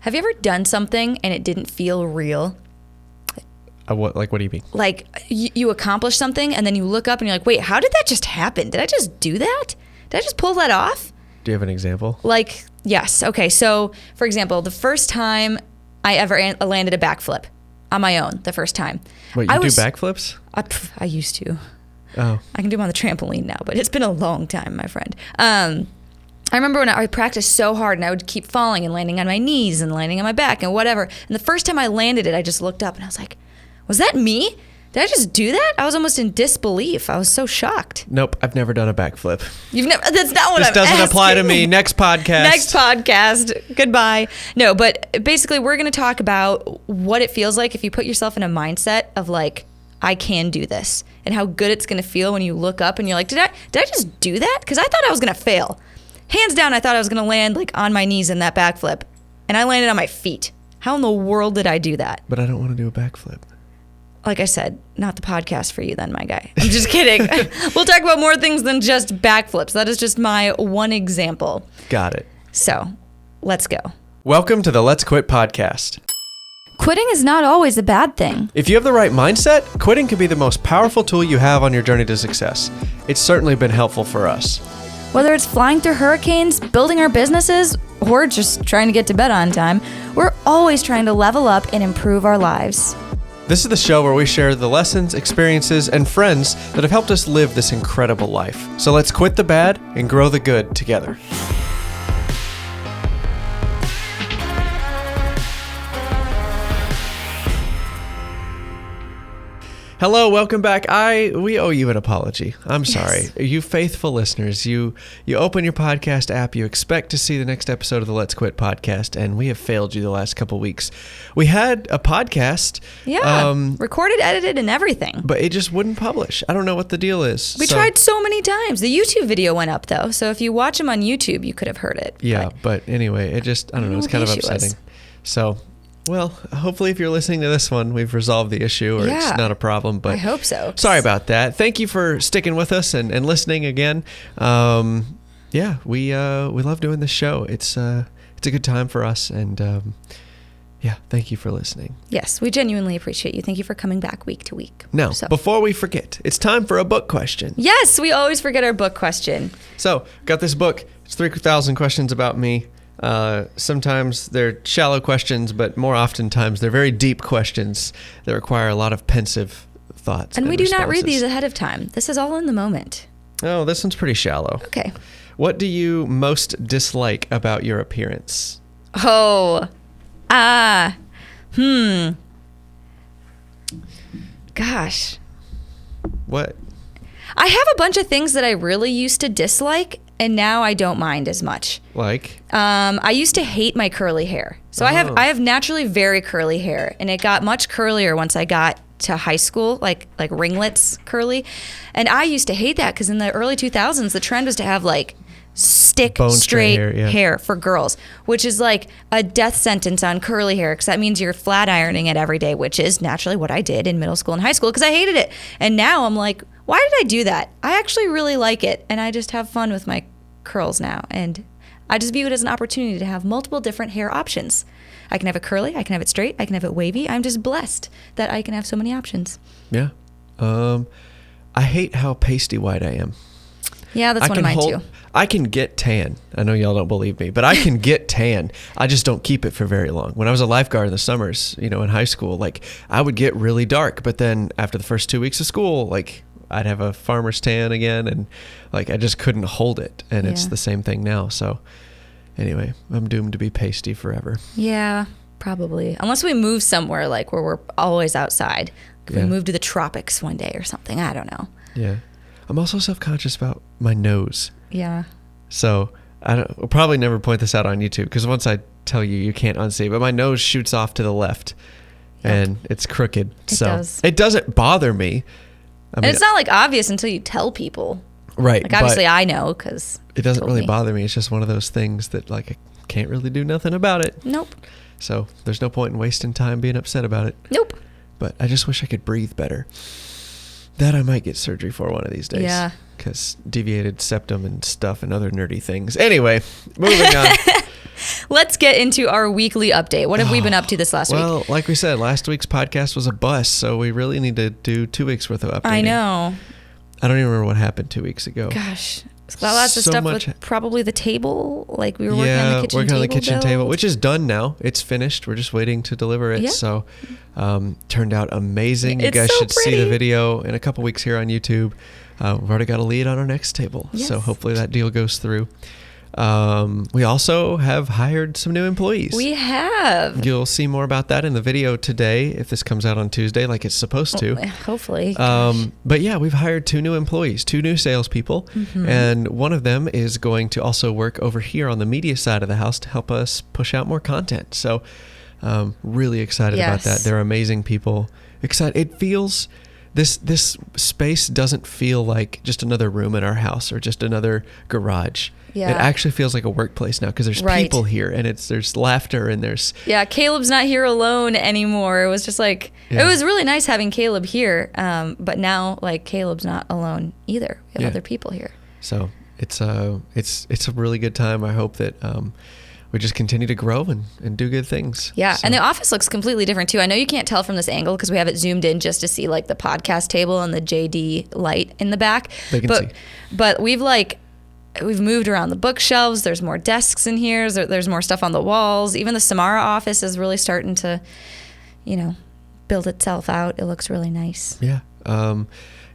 Have you ever done something and it didn't feel real? What do you mean? Like you accomplish something and then you look up and you're like, wait, how did that just happen? Did I just do that? Did I just pull that off? Do you have an example? Like, yes. Okay. So for example, the first time I ever landed a backflip on my own, the first time. Wait, you do backflips? I used to. Oh. I can do them on the trampoline now, but it's been a long time, my friend. I remember when I practiced so hard and I would keep falling and landing on my knees and landing on my back and whatever. And the first time I landed it, I just looked up and I was like, was that me? Did I just do that? I was almost in disbelief. I was so shocked. Nope, I've never done a backflip. You've never? That's not what this I'm doesn't asking. apply to me. Next podcast. Next podcast. Goodbye. No, but basically we're going to talk about what it feels like if you put yourself in a mindset of like, I can do this, and how good it's going to feel when you look up and you're like, did I just do that? Because I thought I was going to fail. Hands down, I thought I was going to land like on my knees in that backflip, and I landed on my feet. How in the world did I do that? But I don't want to do a backflip. Like I said, not the podcast for you then, my guy. I'm just kidding. We'll talk about more things than just backflips. That is just my one example. Got it. So, let's go. Welcome to the Let's Quit podcast. Quitting is not always a bad thing. If you have the right mindset, quitting can be the most powerful tool you have on your journey to success. It's certainly been helpful for us. Whether it's flying through hurricanes, building our businesses, or just trying to get to bed on time, we're always trying to level up and improve our lives. This is the show where we share the lessons, experiences, and friends that have helped us live this incredible life. So let's quit the bad and grow the good together. Hello, welcome back. We owe you an apology. I'm sorry. Yes. You faithful listeners, you open your podcast app, you expect to see the next episode of the Let's Quit podcast, and we have failed you the last couple weeks. We had a podcast. Yeah, recorded, edited, and everything. But it just wouldn't publish. I don't know what the deal is. We tried so many times. The YouTube video went up, though, so if you watch them on YouTube, you could have heard it. Yeah, but anyway, it just, I don't know, it's kind of upsetting. So... well, hopefully if you're listening to this one, we've resolved the issue or it's not a problem. But I hope so. Sorry about that. Thank you for sticking with us and listening again. We love doing this show. It's a good time for us. And thank you for listening. Yes, we genuinely appreciate you. Thank you for coming back week to week. Now, before we forget, it's time for a book question. Yes, we always forget our book question. So, got this book. It's 3,000 questions about me. Sometimes they're shallow questions, but more oftentimes they're very deep questions that require a lot of pensive thoughts. And we do responses. not read these ahead of time. This is all in the moment. Oh, this one's pretty shallow. Okay. What do you most dislike about your appearance? Gosh. What? I have a bunch of things that I really used to dislike, and now I don't mind as much. Like? I used to hate my curly hair. So I have naturally very curly hair, and it got much curlier once I got to high school, like ringlets curly. And I used to hate that because in the early 2000s, the trend was to have like straight hair for girls, which is like a death sentence on curly hair because that means you're flat ironing it every day, which is naturally what I did in middle school and high school because I hated it. And now I'm like, why did I do that? I actually really like it, and I just have fun with my curls now. And I just view it as an opportunity to have multiple different hair options. I can have it curly, I can have it straight, I can have it wavy. I'm just blessed that I can have so many options. Yeah. I hate how pasty white I am. Yeah, that's one of mine too. I can get tan. I know y'all don't believe me, but I can get tan. I just don't keep it for very long. When I was a lifeguard in the summers, in high school, like I would get really dark, but then after the first 2 weeks of school, like I'd have a farmer's tan again, and like I just couldn't hold it. And it's the same thing now. So anyway, I'm doomed to be pasty forever. Yeah, probably. Unless we move somewhere like where we're always outside. If we move to the tropics one day or something. I don't know. Yeah. I'm also self-conscious about my nose. Yeah. So we'll probably never point this out on YouTube because once I tell you, you can't unsee it. But my nose shoots off to the left and it's crooked. It doesn't bother me. And it's not like obvious until you tell people. Right. Like obviously I know because it doesn't really bother me. It's just one of those things that like I can't really do nothing about it. Nope. So there's no point in wasting time being upset about it. Nope. But I just wish I could breathe better. That I might get surgery for one of these days. Yeah. Because deviated septum and stuff and other nerdy things. Anyway, moving on. let's get into our weekly update. What have we been up to this last week? Well, like we said, last week's podcast was a bust, so we really need to do 2 weeks worth of updating. I know. I don't even remember what happened 2 weeks ago. Gosh. Lots of stuff with probably the table. Like we were working on the kitchen table, which is done now. It's finished. We're just waiting to deliver it. Yeah. So turned out amazing. You guys should see the video in a couple weeks here on YouTube. We've already got a lead on our next table. Yes. So hopefully that deal goes through. We also have hired some new employees. We have. You'll see more about that in the video today if this comes out on Tuesday like it's supposed to. Hopefully. But yeah, we've hired 2 new employees, 2 new salespeople, and one of them is going to also work over here on the media side of the house to help us push out more content. So really excited about that. They're amazing people. Excited. It feels... This space doesn't feel like just another room in our house or just another garage. Yeah. It actually feels like a workplace now because there's people here and there's laughter and there's... Yeah, Caleb's not here alone anymore. It was just like... It was really nice having Caleb here, but now like Caleb's not alone either. We have other people here. So it's a really good time. I hope that... we just continue to grow and do good things. Yeah, so. And the office looks completely different too. I know you can't tell from this angle because we have it zoomed in just to see like the podcast table and the JD light in the back. But we've moved around the bookshelves. There's more desks in here. There's more stuff on the walls. Even the Samara office is really starting to, build itself out. It looks really nice. Yeah.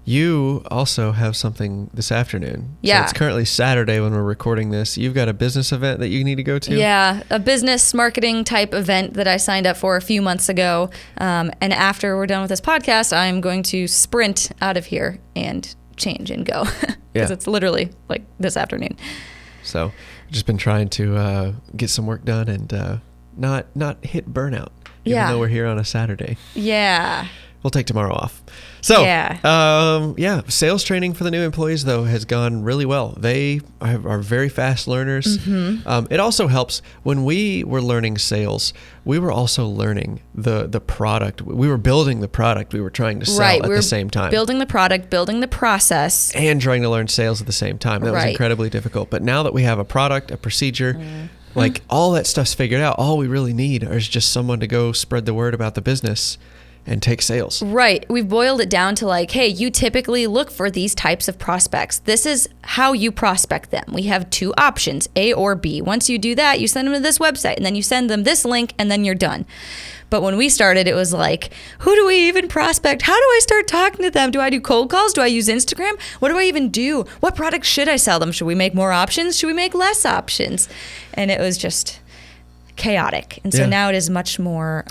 You also have something this afternoon. Yeah. So it's currently Saturday when we're recording this. You've got a business event that you need to go to? Yeah, a business marketing type event that I signed up for a few months ago. And after we're done with this podcast, I'm going to sprint out of here and change and go. Because it's literally like this afternoon. So I've just been trying to get some work done and not hit burnout, even though we're here on a Saturday. Yeah. We'll take tomorrow off. So, sales training for the new employees, though, has gone really well. They are very fast learners. It also helps when we were learning sales, we were also learning the product. We were building the product we were trying to sell at the same time. Building the product, building the process. And trying to learn sales at the same time. That was incredibly difficult. But now that we have a product, a procedure, like all that stuff's figured out, all we really need is just someone to go spread the word about the business and take sales. Right. We've boiled it down to like, hey, you typically look for these types of prospects. This is how you prospect them. We have 2 options, A or B. Once you do that, you send them to this website and then you send them this link and then you're done. But when we started, it was like, who do we even prospect? How do I start talking to them? Do I do cold calls? Do I use Instagram? What do I even do? What products should I sell them? Should we make more options? Should we make less options? And it was just chaotic. And so now it is much more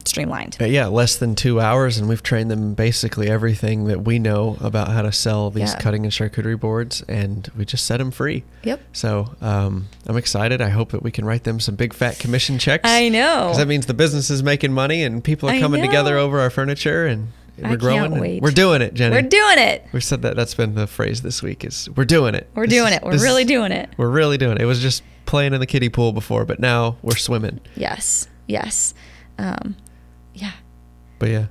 streamlined. Less than 2 hours, and we've trained them basically everything that we know about how to sell these cutting and charcuterie boards, and we just set them free. Yep. So I'm excited. I hope that we can write them some big fat commission checks. I know. Because that means the business is making money and people are coming together over our furniture and we're growing. Can't wait. We're doing it, Jennie. We're doing it. We've said that. That's been the phrase this week is we're doing it. We're doing it. We're really doing it. We're really doing it. It was just playing in the kiddie pool before, but now we're swimming. Yes. But yeah.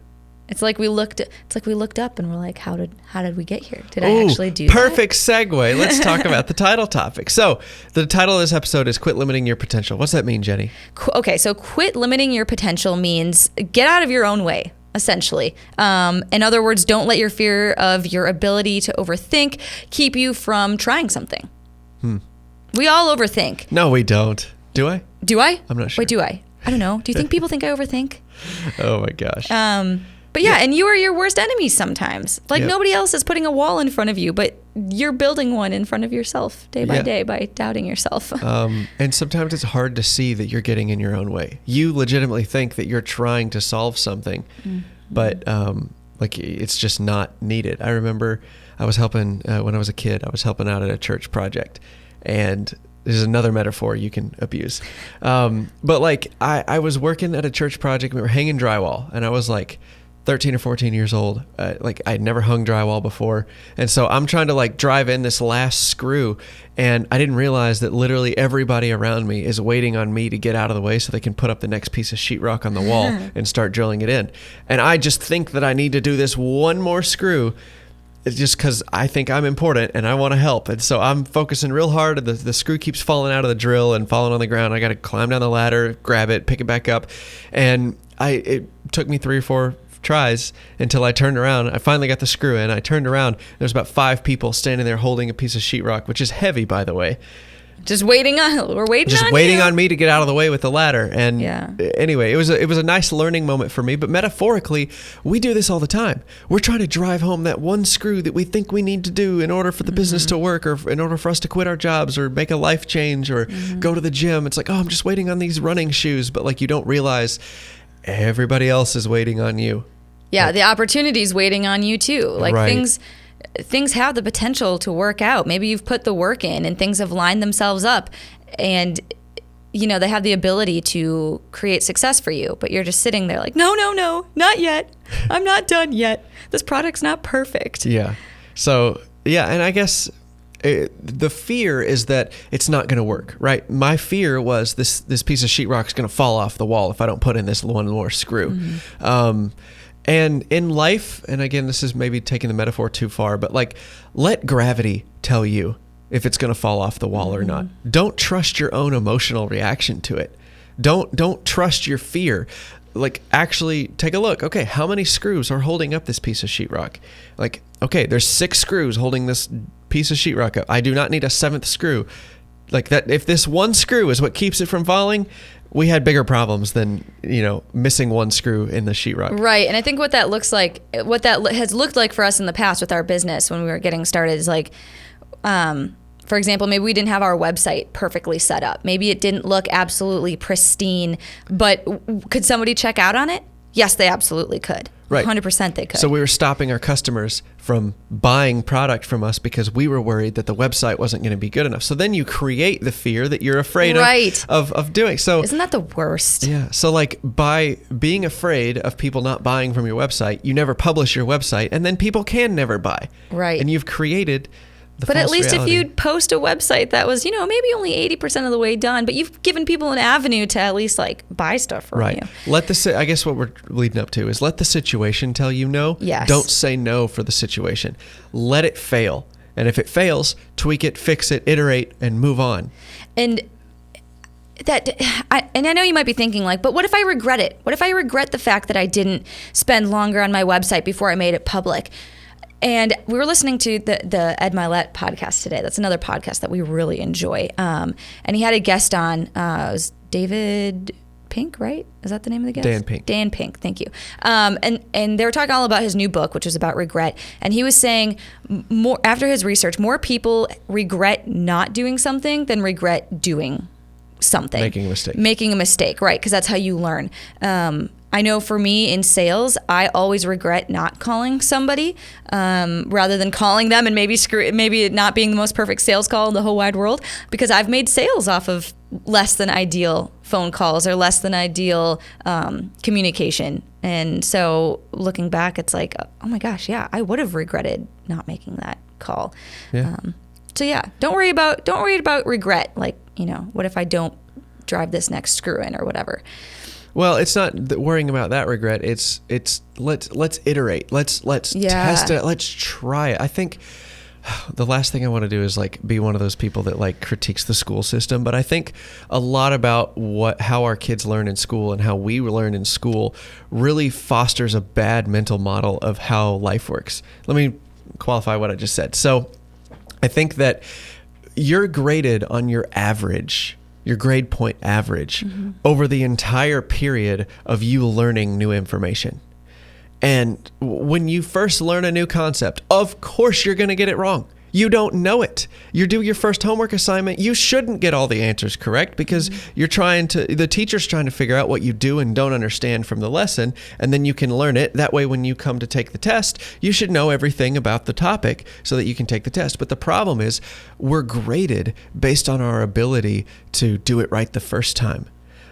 It's like we looked up and we're like, how did we get here? Did I actually do perfect segue. Let's talk about the title topic. So the title of this episode is Quit Limiting Your Potential. What's that mean, Jennie? Okay, so quit limiting your potential means get out of your own way, essentially. In other words, don't let your fear of your ability to overthink keep you from trying something. We all overthink. No, we don't. Do I? Do I? I'm not sure. Wait, do I? I don't know. Do you think people think I overthink? Oh my gosh. But and you are your worst enemy sometimes. Like nobody else is putting a wall in front of you, but you're building one in front of yourself day by day by doubting yourself. And sometimes it's hard to see that you're getting in your own way. You legitimately think that you're trying to solve something, but like it's just not needed. I remember I was helping when I was a kid. I was helping out at a church project, and this is another metaphor you can abuse. But like I was working at a church project. We were hanging drywall, and I was like 13 or 14 years old. Like I'd never hung drywall before. And so I'm trying to like drive in this last screw, and I didn't realize that literally everybody around me is waiting on me to get out of the way so they can put up the next piece of sheetrock on the wall and start drilling it in. And I just think that I need to do this one more screw. it's just because I think I'm important and I want to help. And so I'm focusing real hard. The screw keeps falling out of the drill and falling on the ground. I got to climb down the ladder, grab it, pick it back up. And it took me 3 or 4 tries until I turned around. I finally got the screw in. I turned around. There's about 5 people standing there holding a piece of sheetrock, which is heavy, by the way. Just waiting on me to get out of the way with the ladder. And anyway, it was a nice learning moment for me. But metaphorically, we do this all the time. We're trying to drive home that one screw that we think we need to do in order for the business to work, or in order for us to quit our jobs or make a life change or go to the gym. It's like, oh, I'm just waiting on these running shoes. But like, you don't realize everybody else is waiting on you. Yeah, the opportunity's waiting on you too. Like right. Things have the potential to work out. Maybe you've put the work in and things have lined themselves up, and they have the ability to create success for you, but you're just sitting there like, no, not yet. I'm not done yet. This product's not perfect. Yeah. So, yeah, and I guess the fear is that it's not going to work, right? My fear was this piece of sheetrock is going to fall off the wall if I don't put in this one more screw. And in life, and again, this is maybe taking the metaphor too far, but like, let gravity tell you if it's going to fall off the wall or not. Don't trust your own emotional reaction to it. Don't trust your fear. Like, actually take a look. Okay, how many screws are holding up this piece of sheetrock? Like, okay, there's 6 screws holding this piece of sheetrock up. I do not need a 7th screw. Like that, if this one screw is what keeps it from falling, we had bigger problems than, missing one screw in the sheetrock. Right. And I think what that has looked like for us in the past with our business when we were getting started is like, for example, maybe we didn't have our website perfectly set up. Maybe it didn't look absolutely pristine, but could somebody check out on it? Yes, they absolutely could. Right. 100% they could. So we were stopping our customers from buying product from us because we were worried that the website wasn't going to be good enough. So then you create the fear that you're afraid of doing. So isn't that the worst? Yeah. So like, by being afraid of people not buying from your website, you never publish your website, and then people can never buy. Right. And you've created But at least reality. if you'd post a website that was, maybe only 80% of the way done, but you've given people an avenue to at least like buy stuff from you. I guess what we're leading up to is let the situation tell you no. Yes. Don't say no for the situation. Let it fail. And if it fails, tweak it, fix it, iterate, and move on. And I know you might be thinking like, but what if I regret it? What if I regret the fact that I didn't spend longer on my website before I made it public? And we were listening to the Ed Mylett podcast today. That's another podcast that we really enjoy. And he had a guest on. It was David Pink, right? Is that the name of the guest? Dan Pink. Dan Pink, thank you. And they were talking all about his new book, which is about regret. And he was saying, after his research, more people regret not doing something than regret doing something. Making a mistake, right? Because that's how you learn. I know for me in sales, I always regret not calling somebody rather than calling them and maybe it not being the most perfect sales call in the whole wide world, because I've made sales off of less than ideal phone calls or less than ideal communication. And so looking back, it's like, oh my gosh, yeah, I would have regretted not making that call. Yeah. So yeah, don't worry about regret. Like, what if I don't drive this next screw in or whatever. Well, it's not worrying about that regret. It's let's iterate. Let's test it. Let's try it. I think the last thing I want to do is like be one of those people that like critiques the school system. But I think a lot about how our kids learn in school and how we learn in school really fosters a bad mental model of how life works. Let me qualify what I just said. So I think that you're graded on your average. Your grade point average over the entire period of you learning new information. And when you first learn a new concept, of course you're going to get it wrong. You don't know it. You do your first homework assignment, you shouldn't get all the answers correct because the teacher's trying to figure out what you do and don't understand from the lesson, and then you can learn it. That way, when you come to take the test, you should know everything about the topic so that you can take the test. But the problem is we're graded based on our ability to do it right the first time,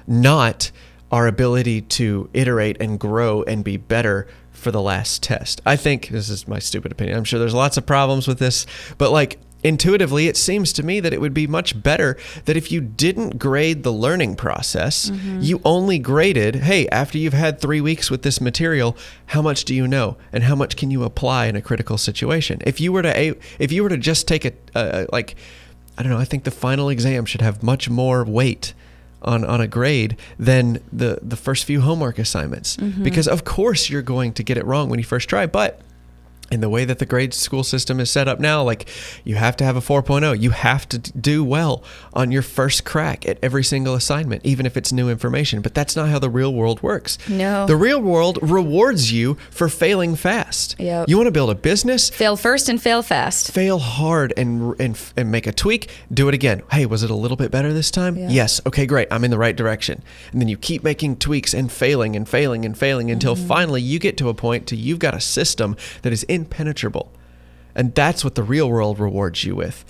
not our ability to iterate and grow and be better for the last test. I think, this is my stupid opinion, I'm sure there's lots of problems with this, but like intuitively, it seems to me that it would be much better that if you didn't grade the learning process, you only graded, hey, after you've had 3 weeks with this material, how much do you know and how much can you apply in a critical situation? If you were to just take I don't know, I think the final exam should have much more weight on a grade than the first few homework assignments, because of course you're going to get it wrong when you first try, but in the way that the grade school system is set up now, like, you have to have a 4.0. You have to do well on your first crack at every single assignment, even if it's new information. But that's not how the real world works. No. The real world rewards you for failing fast. Yep. You want to build a business? Fail first and fail fast. Fail hard and make a tweak. Do it again. Hey, was it a little bit better this time? Yeah. Yes. Okay, great. I'm in the right direction. And then you keep making tweaks and failing until finally you get to a point to you've got a system that is impenetrable. And that's what the real world rewards you with.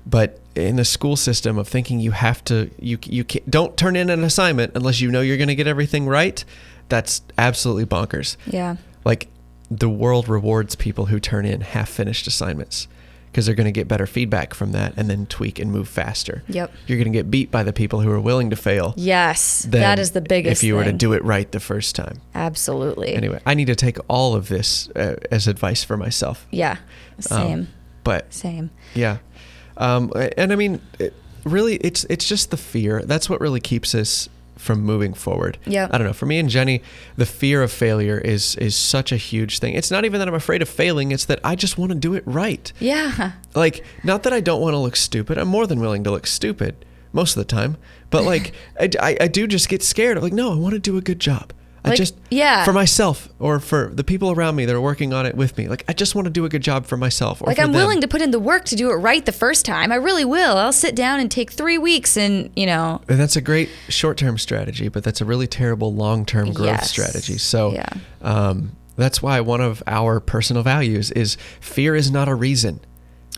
But in the school system of thinking you have to, you can't, don't turn in an assignment unless you know you're going to get everything right, that's absolutely bonkers. Yeah. Like, the world rewards people who turn in half-finished assignments because they're going to get better feedback from that and then tweak and move faster. Yep. You're going to get beat by the people who are willing to fail. Yes, that is the biggest if you were to thing. do it right the first time. Absolutely. Anyway, I need to take all of this as advice for myself. Yeah, same. Same. Yeah. And I mean, really, it's just the fear. That's what really keeps us from moving forward. Yeah. I don't know. For me and Jennie, the fear of failure is such a huge thing. It's not even that I'm afraid of failing. It's that I just want to do it right. Yeah. Like, not that I don't want to look stupid. I'm more than willing to look stupid most of the time. But like, I do just get scared. I'm like, no, I want to do a good job. For myself or for the people around me that are working on it with me. Like, I just want to do a good job for myself. Or like, for I'm them. willing to put in the work to do it right the first time. I really will. I'll sit down and take 3 weeks and, And that's a great short-term strategy, but that's a really terrible long-term growth strategy. So that's why one of our personal values is fear is not a reason.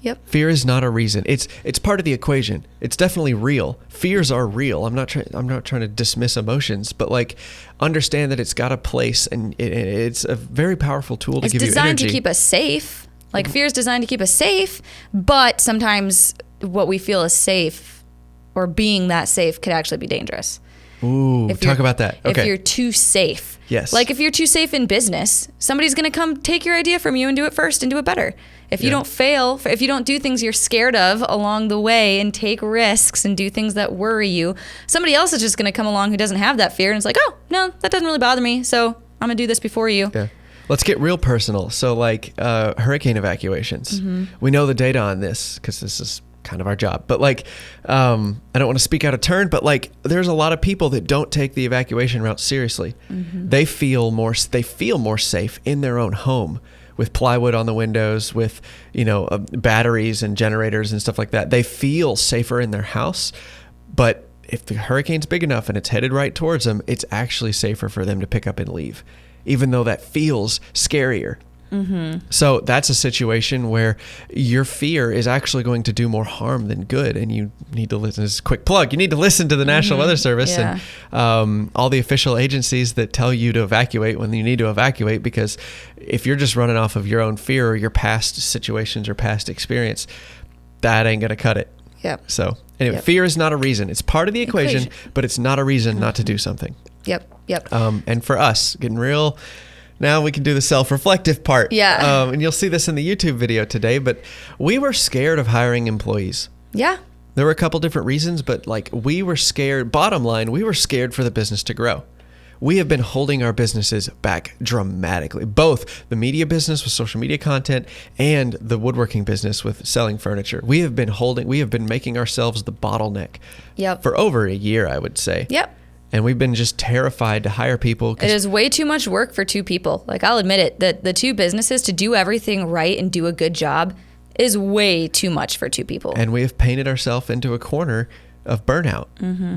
Yep. Fear is not a reason. It's part of the equation. It's definitely real. Fears are real. I'm not trying to dismiss emotions, but like, understand that it's got a place, and it's a very powerful tool to give you energy. It's designed to keep us safe. Like, fear is designed to keep us safe, but sometimes what we feel is safe, or being that safe, could actually be dangerous. Ooh, talk about that. Okay. If you're too safe. Yes. Like, if you're too safe in business, somebody's going to come take your idea from you and do it first and do it better. If you don't fail, if you don't do things you're scared of along the way and take risks and do things that worry you, somebody else is just going to come along who doesn't have that fear and it's like, oh, no, that doesn't really bother me, so I'm going to do this before you. Yeah. Let's get real personal. So, like, hurricane evacuations. We know the data on this because this is kind of our job. But like, I don't want to speak out of turn, but like, there's a lot of people that don't take the evacuation route seriously. They feel more safe in their own home with plywood on the windows, with, batteries and generators and stuff like that. They feel safer in their house, but if the hurricane's big enough and it's headed right towards them, it's actually safer for them to pick up and leave, even though that feels scarier. So that's a situation where your fear is actually going to do more harm than good, and you need to listen. This is a quick plug. You need to listen to the National Weather Service and all the official agencies that tell you to evacuate when you need to evacuate, because if you're just running off of your own fear or your past situations or past experience, that ain't going to cut it. Yep. So anyway, fear is not a reason. It's part of the equation, but it's not a reason not to do something. Yep. And for us, getting real... Now we can do the self-reflective part. Yeah. And you'll see this in the YouTube video today, but we were scared of hiring employees. Yeah. There were a couple different reasons, but like, we were scared. Bottom line, we were scared for the business to grow. We have been holding our businesses back dramatically, both the media business with social media content and the woodworking business with selling furniture. We have been making ourselves the bottleneck for over a year, I would say. Yep. And we've been just terrified to hire people. It is way too much work for two people. Like, I'll admit it, that the two businesses, to do everything right and do a good job, is way too much for two people. And we have painted ourselves into a corner of burnout.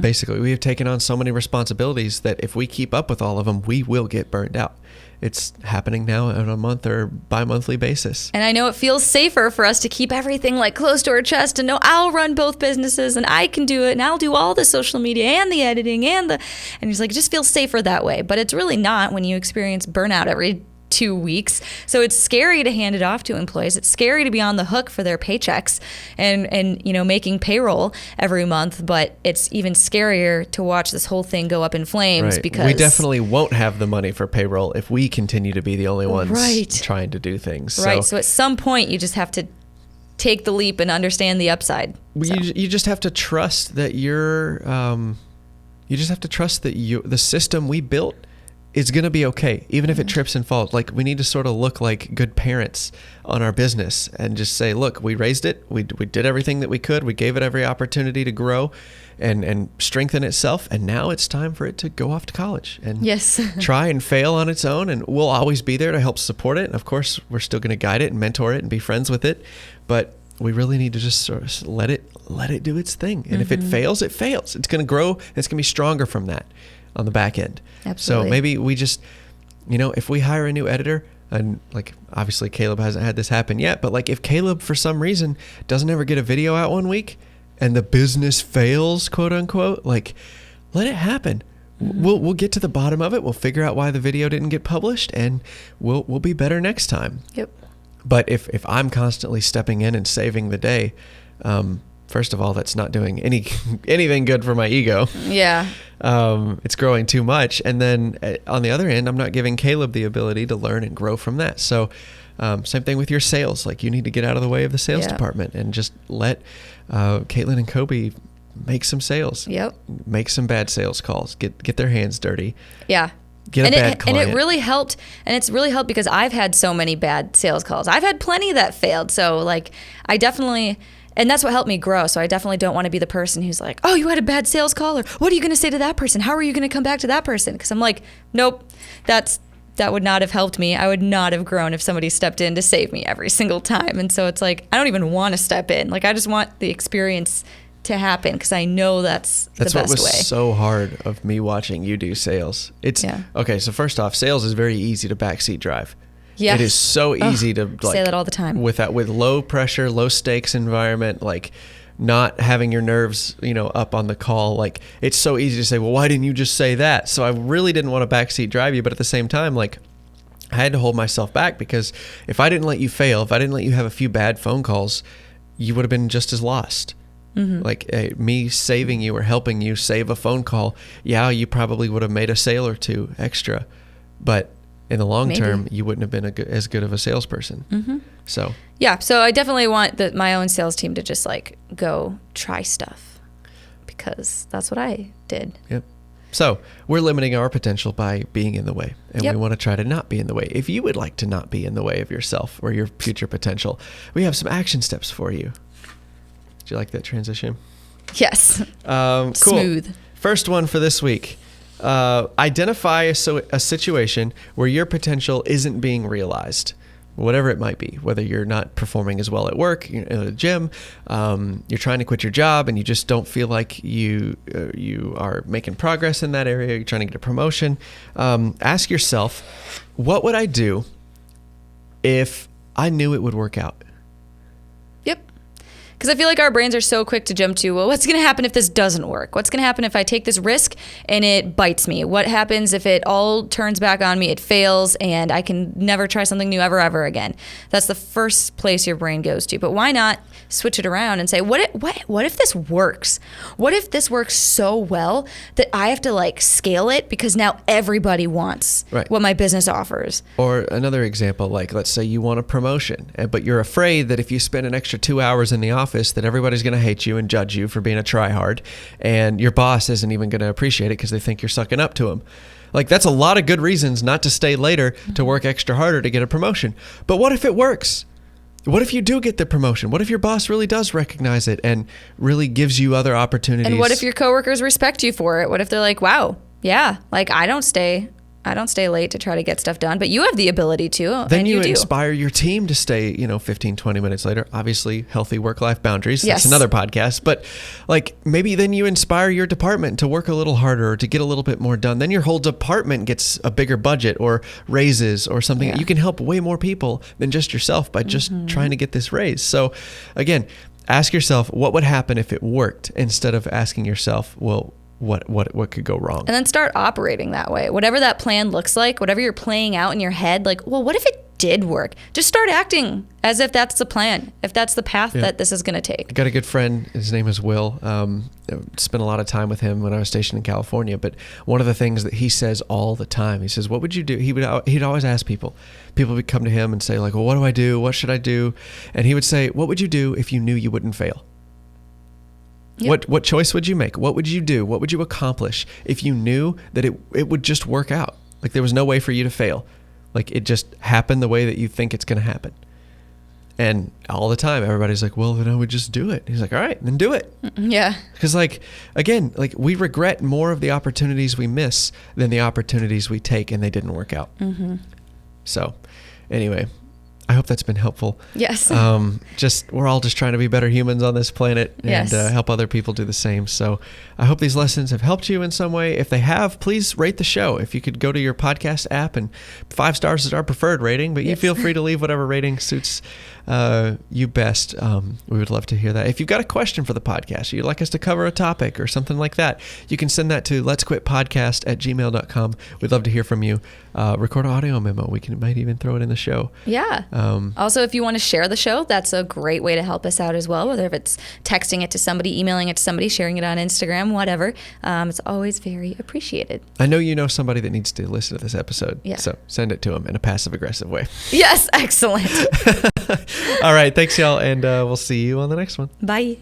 Basically, we have taken on so many responsibilities that if we keep up with all of them, we will get burned out. It's happening now on a month or bi-monthly basis. And I know it feels safer for us to keep everything like close to our chest and know I'll run both businesses and I can do it and I'll do all the social media and the editing and it's like, it just feels safer that way. But it's really not when you experience burnout every 2 weeks. So it's scary to hand it off to employees. It's scary to be on the hook for their paychecks and making payroll every month. But it's even scarier to watch this whole thing go up in flames because we definitely won't have the money for payroll if we continue to be the only ones trying to do things. Right. So at some point you just have to take the leap and understand the upside. You just have to trust that the system we built is going to be okay, even if it trips and falls. Like, we need to sort of look like good parents on our business and just say, look, we raised it. We did everything that we could. We gave it every opportunity to grow and strengthen itself. And now it's time for it to go off to college and try and fail on its own. And we'll always be there to help support it. And of course, we're still going to guide it and mentor it and be friends with it. But we really need to just sort of let it do its thing. And if it fails, it fails. It's going to grow. And it's going to be stronger from that on the back end. Absolutely. So maybe we just, if we hire a new editor, and like, obviously Caleb hasn't had this happen yet, but like, if Caleb for some reason doesn't ever get a video out one week and the business fails, quote unquote, like, let it happen. We'll get to the bottom of it. We'll figure out why the video didn't get published, and we'll be better next time. Yep. But if I'm constantly stepping in and saving the day, first of all, that's not doing anything good for my ego. Yeah. It's growing too much. And then on the other end, I'm not giving Caleb the ability to learn and grow from that. So same thing with your sales. Like, you need to get out of the way of the sales department and just let Caitlin and Kobe make some sales. Yep. Make some bad sales calls. Get their hands dirty. Yeah. Get a bad client. And it really helped. And it's really helped because I've had so many bad sales calls. I've had plenty that failed. So like, I definitely... And that's what helped me grow. So I definitely don't want to be the person who's like, oh, you had a bad sales call, or what are you going to say to that person? How are you going to come back to that person? Because I'm like, nope, that would not have helped me. I would not have grown if somebody stepped in to save me every single time. And so it's like, I don't even want to step in. Like, I just want the experience to happen because I know that's the best way. That's what was so hard of me watching you do sales. Okay, so first off, sales is very easy to backseat drive. Yes. It is so easy to say that all the time. With low pressure, low stakes environment, like not having your nerves, up on the call. Like, it's so easy to say, well, why didn't you just say that? So I really didn't want to backseat drive you, but at the same time, like, I had to hold myself back because if I didn't let you fail, if I didn't let you have a few bad phone calls, you would have been just as lost. Mm-hmm. Like, me saving you or helping you save a phone call, you probably would have made a sale or two extra, but in the long term, you wouldn't have been as good of a salesperson. Mm-hmm. So I definitely want my own sales team to just like go try stuff because that's what I did. Yep. So we're limiting our potential by being in the way, and we want to try to not be in the way. If you would like to not be in the way of yourself or your future potential, we have some action steps for you. Did you like that transition? Yes. Cool. Smooth. First one for this week. Identify a situation where your potential isn't being realized, whatever it might be, whether you're not performing as well at work, you're in the gym, you're trying to quit your job and you just don't feel like you are making progress in that area, you're trying to get a promotion. Ask yourself, what would I do if I knew it would work out? Because I feel like our brains are so quick to jump to, well, what's going to happen if this doesn't work? What's going to happen if I take this risk and it bites me? What happens if it all turns back on me, it fails, and I can never try something new ever again? That's the first place your brain goes to. But why not switch it around and say, what if this works? What if this works so well that I have to like scale it because now everybody wants what my business offers? Or another example, like let's say you want a promotion, but you're afraid that if you spend an extra 2 hours in the office that everybody's going to hate you and judge you for being a tryhard, and your boss isn't even going to appreciate it because they think you're sucking up to them. Like, that's a lot of good reasons not to stay later to work extra harder to get a promotion. But what if it works? What if you do get the promotion? What if your boss really does recognize it and really gives you other opportunities? And what if your coworkers respect you for it? What if they're like, wow, yeah, like I don't stay late to try to get stuff done, but you have the ability to. Then and you do. Inspire your team to stay, 15, 20 minutes later. Obviously, healthy work-life boundaries. That's another podcast. But like, maybe then you inspire your department to work a little harder or to get a little bit more done. Then your whole department gets a bigger budget or raises or something. Yeah. You can help way more people than just yourself by just trying to get this raise. So again, ask yourself, what would happen if it worked, instead of asking yourself, well, what could go wrong. And then start operating that way. Whatever that plan looks like, whatever you're playing out in your head, like, well, what if it did work? Just start acting as if that's the plan, if that's the path that this is going to take. I got a good friend. His name is Will. Spent a lot of time with him when I was stationed in California. But one of the things that he says all the time, he says, what would you do? He'd always ask people. People would come to him and say, like, well, what do I do? What should I do? And he would say, what would you do if you knew you wouldn't fail? Yep. What choice would you make? What would you do? What would you accomplish if you knew that it would just work out? Like there was no way for you to fail. Like it just happened the way that you think it's going to happen. And all the time, everybody's like, well, then I would just do it. He's like, all right, then do it. Yeah. Because like, again, like we regret more of the opportunities we miss than the opportunities we take and they didn't work out. Mm-hmm. So anyway, I hope that's been helpful. Yes. We're all just trying to be better humans on this planet and help other people do the same. So I hope these lessons have helped you in some way. If they have, please rate the show. If you could go to your podcast app, and 5 stars is our preferred rating, but you feel free to leave whatever rating suits you best. We would love to hear that. If you've got a question for the podcast, or you'd like us to cover a topic or something like that, you can send that to letsquitpodcast@gmail.com. We'd love to hear from you. Record an audio memo. We might even throw it in the show. Yeah. Also, if you want to share the show, that's a great way to help us out as well. Whether if it's texting it to somebody, emailing it to somebody, sharing it on Instagram, whatever. It's always very appreciated. I know you know somebody that needs to listen to this episode. Yeah. So send it to them in a passive-aggressive way. Yes. Excellent. All right. Thanks, y'all. And we'll see you on the next one. Bye.